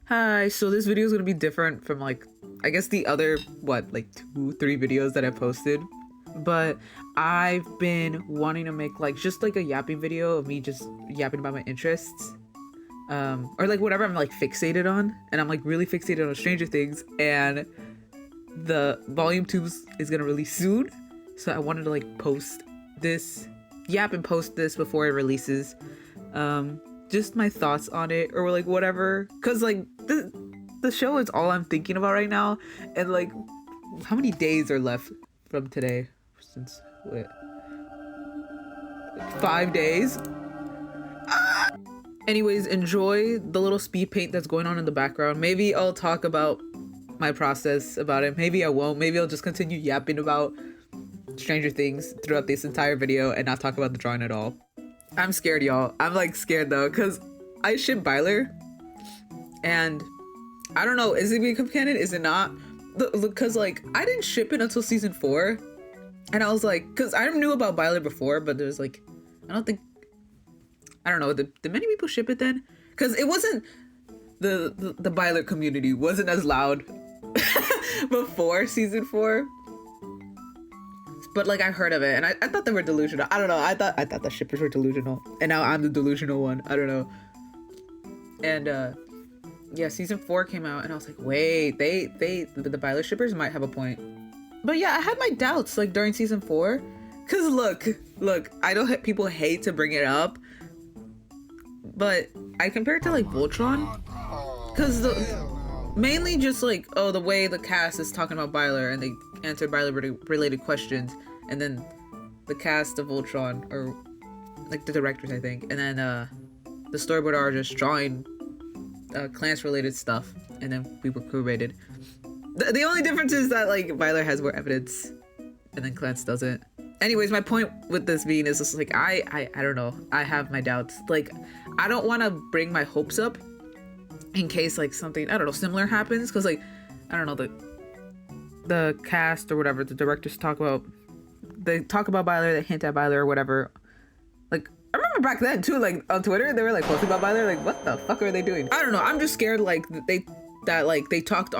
Hi, so this video is gonna be different from like, I guess the other, what, like 2-3 videos that I posted. But I've been wanting to make like, just like a yapping video of me just yapping about my interests. Or like whatever I'm like fixated on. And I'm like really fixated on Stranger Things. And the volume 2 is gonna release soon. So I wanted to like post this, yap and post this before it releases. Just my thoughts on it or like whatever, because like the show is all I'm thinking about right now. And like, how many days are left from today? Since what, like 5 days. Anyways, enjoy the little speed paint that's going on in the background. Maybe I'll talk about my process about it, maybe I won't. Maybe I'll just continue yapping about Stranger Things throughout this entire video and not talk about the drawing at all. I'm scared, y'all. I'm like scared though, because I ship Byler and I don't know, is it become canon? Is it not? Because like I didn't ship it until season 4 and I was like, because I knew about Byler before, but there's like, I don't know, did many people ship it then? Because it wasn't, the Byler community wasn't as loud before season 4. But like I heard of it and I thought they were delusional. I don't know. I thought the shippers were delusional. And now I'm the delusional one. I don't know. And yeah, season 4 came out and I was like, wait, the Byler shippers might have a point. But yeah, I had my doubts like during season 4. Cause look, I know people hate to bring it up, but I compare it to like Voltron. Cause mainly just like, oh, the way the cast is talking about Byler and they answered Byler related questions, and then the cast of Voltron, or like the directors I think, and then the storyboard are just drawing Clance related stuff, and then we were queerbaited. The only difference is that like Byler has more evidence and then Clance doesn't. Anyways, my point with this being is just like I don't know, I have my doubts. Like I don't want to bring my hopes up in case like something, I don't know, similar happens, because like I don't know, the cast or whatever, the directors talk about Byler, they hint at Byler or whatever. Like I remember back then too, like on Twitter they were like posting about Byler, like what the fuck are they doing? I don't know, I'm just scared like they talked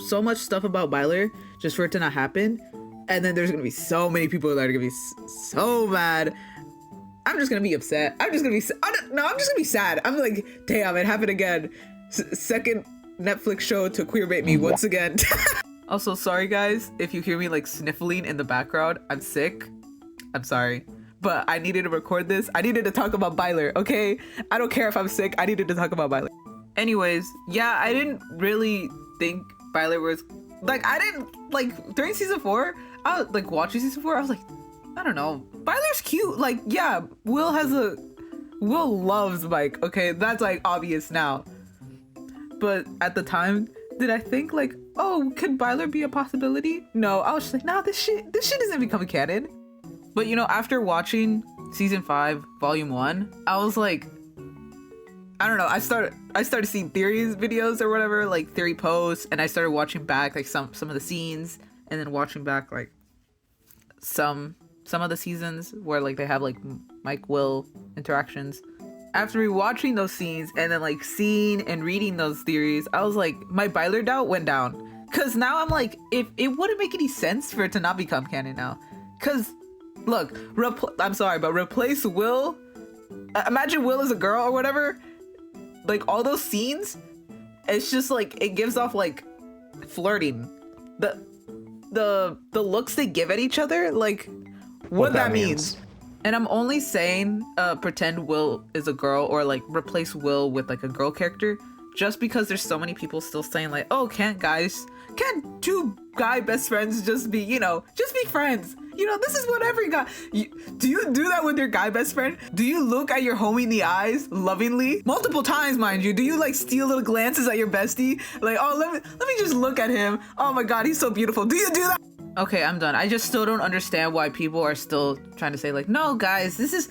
so much stuff about Byler just for it to not happen, and then there's gonna be so many people that are gonna be so mad. I'm just gonna be upset. I'm just gonna be sad. I'm like, damn, it happened again. Second Netflix show to queerbait me once again. Also, sorry guys, if you hear me like sniffling in the background, I'm sick. I'm sorry. But I needed to record this. I needed to talk about Byler, okay? I don't care if I'm sick, I needed to talk about Byler. Anyways, yeah, I didn't really think Byler was, like, I didn't, like, during season 4, I was, like, watching season 4, I was like, I don't know, Byler's cute. Like, yeah, Will loves Mike, okay? That's, like, obvious now. But at the time, did I think, like, oh, could Byler be a possibility? No, I was just like, nah, this shit isn't becoming canon. But, you know, after watching season 5, volume 1, I was like, I don't know, I started seeing theories videos or whatever, like theory posts, and I started watching back like some of the scenes, and then watching back like some of the seasons where like they have like Mike Will interactions. After rewatching those scenes and then like seeing and reading those theories, I was like, my Byler doubt went down. Cause now I'm like, if it wouldn't make any sense for it to not become canon now. Cause look, I'm sorry, but replace Will. Imagine Will as a girl or whatever. Like all those scenes, it's just like it gives off like flirting. The looks they give at each other, like what that means. And I'm only saying pretend Will is a girl, or like replace Will with like a girl character, just because there's so many people still saying like, oh, can't two guy best friends just be friends? You know, this is what every guy... Do you do that with your guy best friend? Do you look at your homie in the eyes lovingly? Multiple times, mind you. Do you like steal little glances at your bestie? Like, oh, let me just look at him. Oh my god, he's so beautiful. Do you do that? Okay, I'm done. I just still don't understand why people are still trying to say like, no guys, this is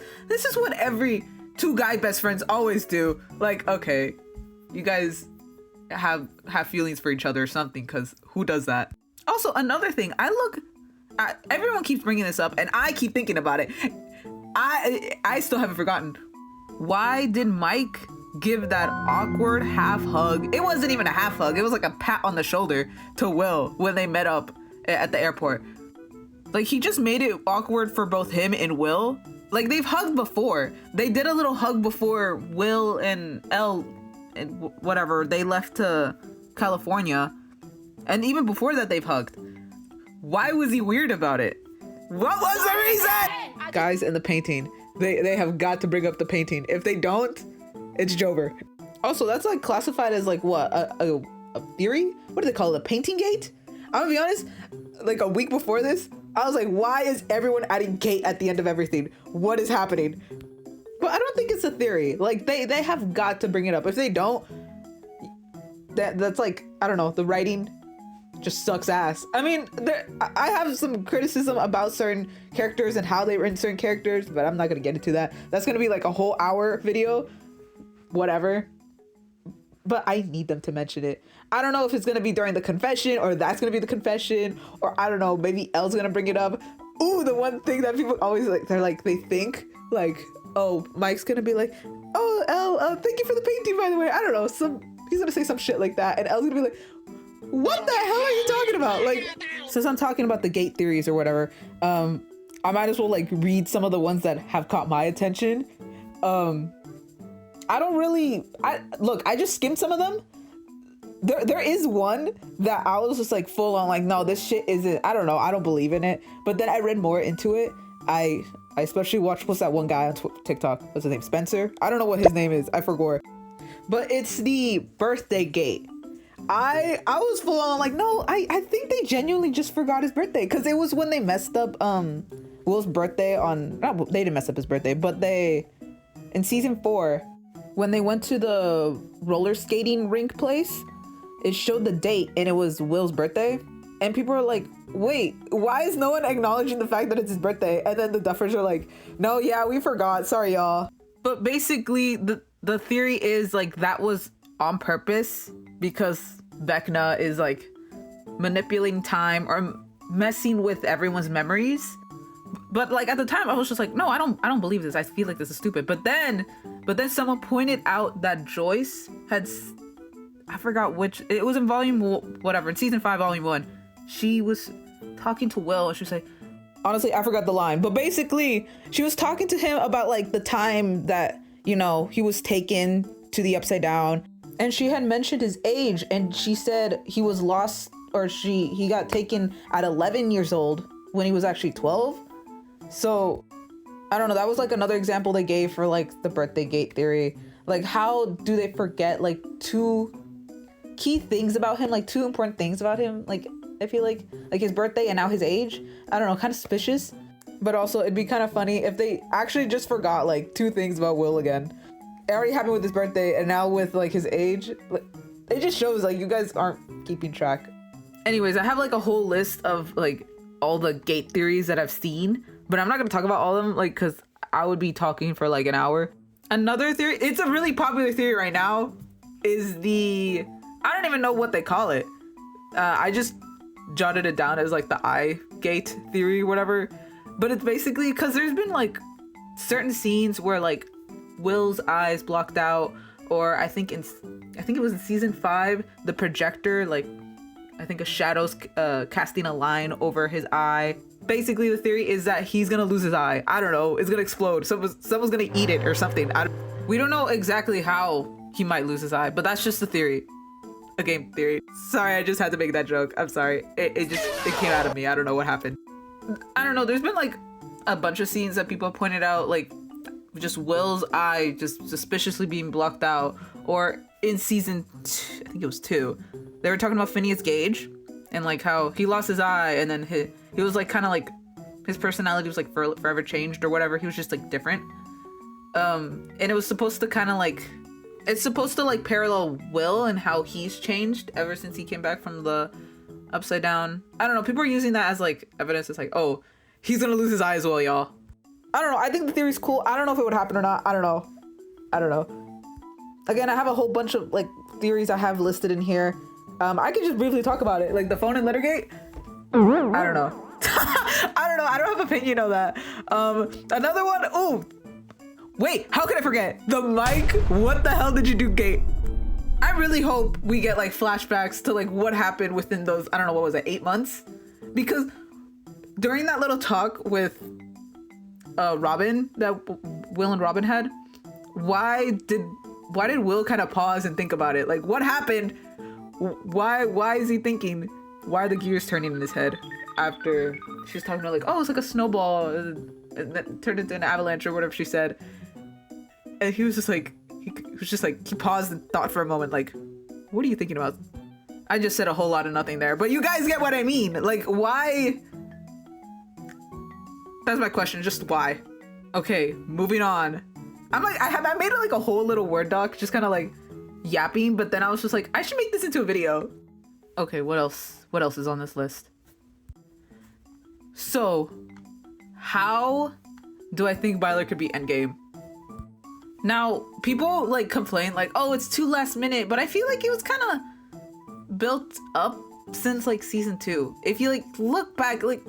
what every two guy best friends always do. Like, okay, you guys have feelings for each other or something, because who does that? Also, another thing, everyone keeps bringing this up and I keep thinking about it. I still haven't forgotten. Why did Mike give that awkward half hug. It wasn't even a half hug. It was like a pat on the shoulder to Will when they met up at the airport. Like, he just made it awkward for both him and Will. Like, they've hugged before. They did a little hug before Will and Elle and whatever, they left to California. And even before that, they've hugged. Why was he weird about it? What was the reason? Guys, in the painting, they have got to bring up the painting. If they don't, it's Jover. Also, that's like classified as like what? A theory? What do they call it? A painting gate? I'm gonna be honest, like a week before this, I was like, why is everyone adding gate at the end of everything? What is happening? But I don't think it's a theory. Like, they have got to bring it up. If they don't, that's like, I don't know, the writing just sucks ass. I mean, I have some criticism about certain characters and how they written certain characters, but I'm not gonna get into that. That's gonna be like a whole hour video, whatever. But I need them to mention it. I don't know if it's gonna be during the confession or that's gonna be the confession, or I don't know, maybe Elle's gonna bring it up. Ooh, the one thing that people always like, they think like, oh, Mike's gonna be like, oh, Elle, thank you for the painting, by the way. I don't know, he's gonna say some shit like that, and Elle's gonna be like, what the hell are you talking about? Like, since I'm talking about the gate theories or whatever, I might as well like read some of the ones that have caught my attention. I don't really, I just skimmed some of them. There is one that I was just like full on like, no, this shit isn't, I don't know, I don't believe in it. But then I read more into it. I especially watched, what's that one guy on TikTok? What's his name? Spencer? I don't know what his name is. I forgot. But it's the birthday gate. I was full on like, no, I think they genuinely just forgot his birthday, because it was when they messed up Will's birthday they didn't mess up his birthday, but in season 4, when they went to the roller skating rink place, it showed the date and it was Will's birthday, and people are like, wait, why is no one acknowledging the fact that it's his birthday? And then the Duffers are like, no, yeah, we forgot, sorry y'all. But basically the theory is like that was on purpose, because Vecna is like manipulating time or messing with everyone's memories. But like at the time I was just like, no, I don't believe this. I feel like this is stupid. But then someone pointed out that Joyce had, I forgot which, it was in in season 5, volume 1. She was talking to Will and she was like, honestly, I forgot the line, but basically she was talking to him about like the time that, you know, he was taken to the Upside Down. And she had mentioned his age, and she said he was lost, or he got taken at 11 years old when he was actually 12. So I don't know, that was like another example they gave for like the birthday gate theory. Like, how do they forget like 2 key things about him, like 2 important things about him? Like, I feel like his birthday and now his age, I don't know, kind of suspicious. But also it'd be kind of funny if they actually just forgot like 2 things about Will again. It already happened with his birthday, and now with like his age, like, it just shows like you guys aren't keeping track. Anyways, I have like a whole list of like all the gate theories that I've seen, but I'm not gonna talk about all of them, like, because I would be talking for like an hour. Another theory, it's a really popular theory right now, is I don't even know what they call it. I just jotted it down as like the eye gate theory, whatever. But it's basically because there's been like certain scenes where like Will's eyes blocked out, or I think it was in season 5, the projector, like, I think a shadow's casting a line over his eye. Basically the theory is that he's gonna lose his eye. I don't know, it's gonna explode, someone's gonna eat it or something. We don't know exactly how he might lose his eye, but that's just the theory. A game theory. Sorry, I just had to make that joke. I'm sorry, it came out of me. I don't know what happened. I don't know, there's been like a bunch of scenes that people have pointed out, like just Will's eye just suspiciously being blocked out. Or in season 2, I think it was 2, they were talking about Phineas Gage and like how he lost his eye, and then he was like kind of like his personality was like forever changed or whatever. He was just like different, and it was supposed to kind of like, it's supposed to like parallel Will and how he's changed ever since he came back from the Upside Down. I don't know, people are using that as like evidence. It's like, oh, he's gonna lose his eye as well, y'all. I don't know, I think the theory's cool. I don't know if it would happen or not. I don't know. Again, I have a whole bunch of like theories I have listed in here. I could just briefly talk about it, like the phone and letter gate. I don't know. I don't know, I don't have an opinion on that. Another one, ooh, Wait, how could I forget? The mic? What the hell did you do, Kate? I really hope we get like flashbacks to like what happened within those, I don't know, what was it, 8 months? Because during that little talk with Robin that Will and Robin had, why did Will kind of pause and think about it? Like, what happened? Why is he thinking? Why are the gears turning in his head after she was talking about like, oh, it's like a snowball and that turned into an avalanche or whatever she said. And he was just like, he paused and thought for a moment, like, what are you thinking about? I just said a whole lot of nothing there, but you guys get what I mean. Like, why? That's my question, just why? Okay, moving on. I made like a whole little Word doc, just kind of like yapping, but then I was just like, I should make this into a video. Okay, what else? What else is on this list? So, how do I think Byler could be Endgame? Now, people like complain like, oh, it's too last minute, but I feel like it was kind of built up since like season 2. If you like look back like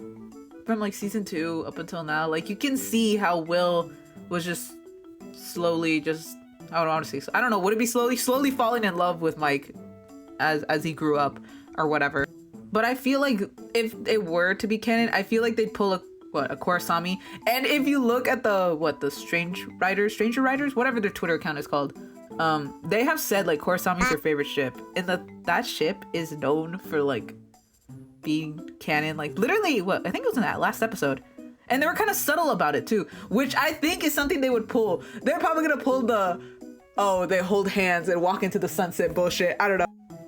from like season 2 up until now, like you can see how Will was just slowly just, I don't want to say, I don't know, would it be slowly falling in love with Mike as he grew up or whatever. But I feel like if it were to be canon, I feel like they'd pull a Kurosami. And if you look at the Stranger Writers, whatever their Twitter account is called, they have said like Kurosami's their favorite ship, and that ship is known for like being canon, like literally I think it was in that last episode. And they were kind of subtle about it too, which I think is something they would pull. They're probably gonna pull they hold hands and walk into the sunset bullshit. I don't know.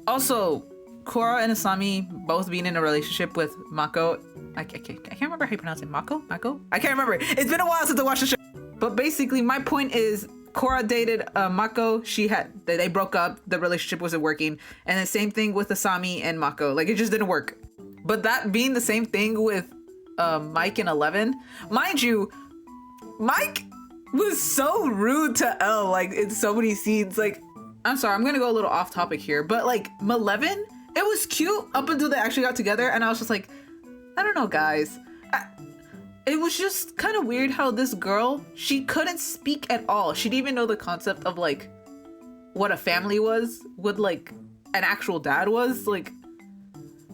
Also, Korra and Asami both being in a relationship with Mako. I can't remember how you pronounce it. Mako? I can't remember. It's been a while since I watched the show. But basically, my point is, Korra dated Mako. They broke up. The relationship wasn't working. And the same thing with Asami and Mako. Like, it just didn't work. But that being the same thing with Mike and 11, mind you, Mike was so rude to Elle, like in so many scenes. Like, I'm sorry, I'm gonna go a little off topic here, but like 11, it was cute up until they actually got together, and I was just like, I don't know, guys. It was just kind of weird how this girl, she couldn't speak at all. She didn't even know the concept of like what a family was, what like an actual dad was. Like,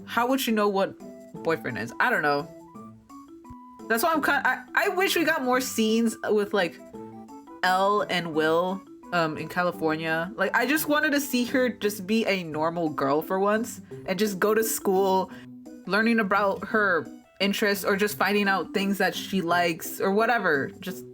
how would she know what boyfriend is? I don't know. That's why I wish we got more scenes with like Elle and Will in California. Like, I just wanted to see her just be a normal girl for once and just go to school, learning about her interests or just finding out things that she likes or whatever. Just,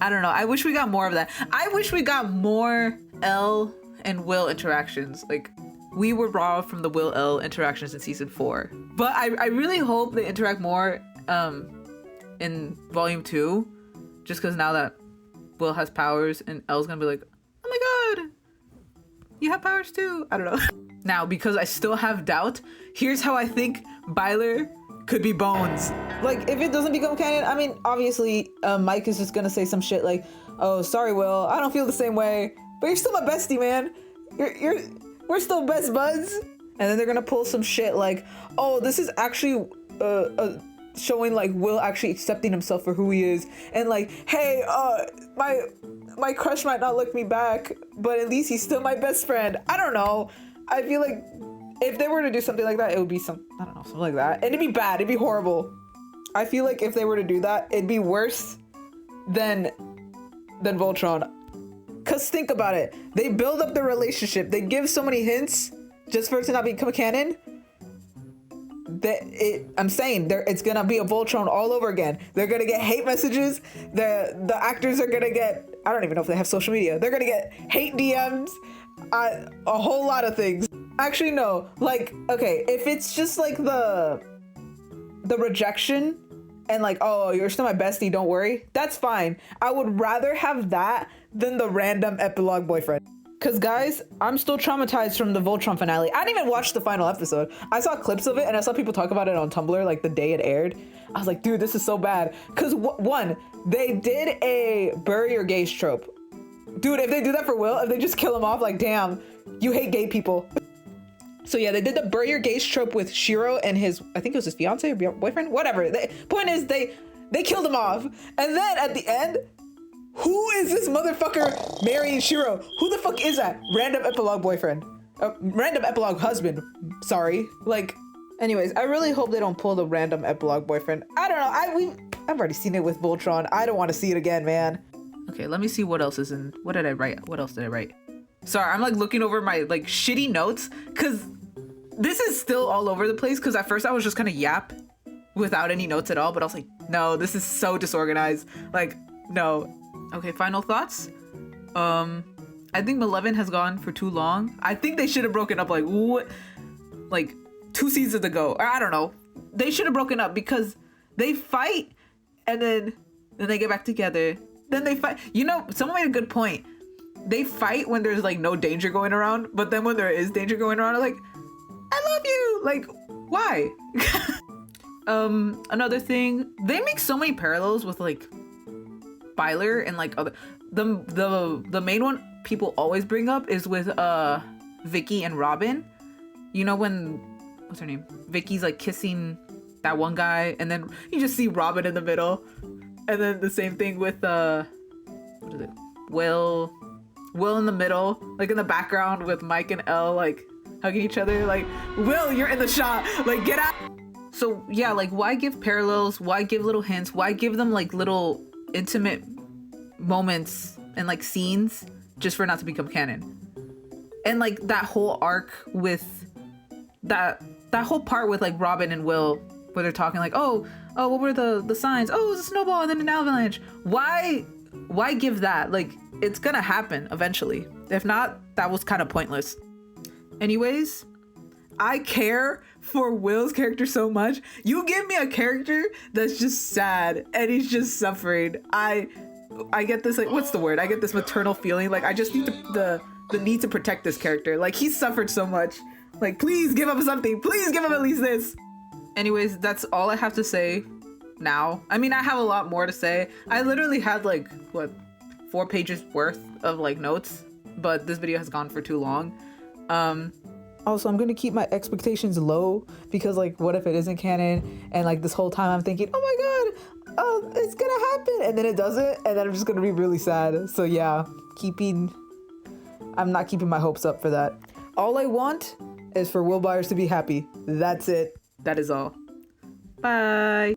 I don't know. I wish we got more of that. I wish we got more Elle and Will interactions. Like, we were raw from the Will Elle interactions in season 4. But I really hope they interact more in volume 2, just because now that Will has powers and Elle's gonna be like, oh my god, you have powers too. I don't know. Now, because I still have doubt, here's how I think Byler could be Bones. Like, if it doesn't become canon, I mean, obviously Mike is just gonna say some shit like, oh, sorry Will, I don't feel the same way, but you're still my bestie, man. We're still best buds. And then they're gonna pull some shit like, oh, this is actually showing like Will actually accepting himself for who he is, and like, hey, my crush might not look me back, but at least he's still my best friend. I don't know. I feel like if they were to do something like that, it would be something like that. And it'd be bad. It'd be horrible. I feel like if they were to do that, it'd be worse than Voltron. Cause think about it. They build up the relationship. They give so many hints just for it to not become canon. I'm saying it's gonna be a Voltron all over again. They're gonna get hate messages. The actors are gonna get, I don't even know if they have social media. They're gonna get hate DMs, a whole lot of things. Actually, no. Like, okay, if it's just like the rejection and like, oh, you're still my bestie, don't worry, that's fine. I would rather have that than the random epilogue boyfriend. Because, guys, I'm still traumatized from the Voltron finale. I didn't even watch the final episode. I saw clips of it, and I saw people talk about it on Tumblr, like, the day it aired. I was like, dude, this is so bad. Because, one, they did a bury your gays trope. Dude, if they do that for Will, if they just kill him off, like, damn, you hate gay people. So, yeah, they did the bury your gays trope with Shiro and his, I think it was his fiance or boyfriend, whatever. Point is, they killed him off. And then, at the end, Who is this motherfucker marrying Shiro? Who the fuck is that? Random epilogue boyfriend. Random epilogue husband. Sorry. Like, anyways, I really hope they don't pull the random epilogue boyfriend. I don't know. I've already seen it with Voltron. I don't want to see it again, man. Okay, let me see what else is in. What did I write? What else did I write? Sorry, I'm like looking over my like shitty notes because this is still all over the place. Because at first I was just kind of yap without any notes at all, but I was like, no, this is so disorganized. Like, no. Okay, final thoughts. I think Malevolent has gone for too long. I think they should have broken up like what, like 2 seasons ago. Or I don't know. They should have broken up because they fight and then they get back together. Then they fight. You know, someone made a good point. They fight when there's like no danger going around, but then when there is danger going around, they're like, I love you. Like, why? Another thing, they make so many parallels with like Byler and like other the main one people always bring up is with Vicky and Robin. You know when what's her name? Vicky's like kissing that one guy and then you just see Robin in the middle. And then the same thing with what is it? Will in the middle, like in the background with Mike and Elle like hugging each other, like, Will, you're in the shot, like get out. So yeah, like why give parallels? Why give little hints? Why give them like little intimate moments and like scenes just for it not to become canon? And like that whole arc with that whole part with like Robin and Will where they're talking like, oh, what were the signs? Oh, it was a snowball and then an avalanche. Why give that? Like, it's gonna happen eventually. If not, that was kind of pointless. Anyways, I care for Will's character so much. You give me a character that's just sad and he's just suffering. I get this, like, what's the word? I get this maternal feeling. Like, I just need the need to protect this character. Like, he's suffered so much. Like, please give him something. Please give him at least this. Anyways, that's all I have to say now. I mean, I have a lot more to say. I literally had like, what, 4 pages worth of like notes, but this video has gone for too long. Also, I'm gonna keep my expectations low because like, what if it isn't canon? And like this whole time I'm thinking, oh my god, it's gonna happen, and then it doesn't, and then I'm just gonna be really sad. So yeah, I'm not keeping my hopes up for that. All I want is for Will Byers to be happy. That's it. That is all. Bye.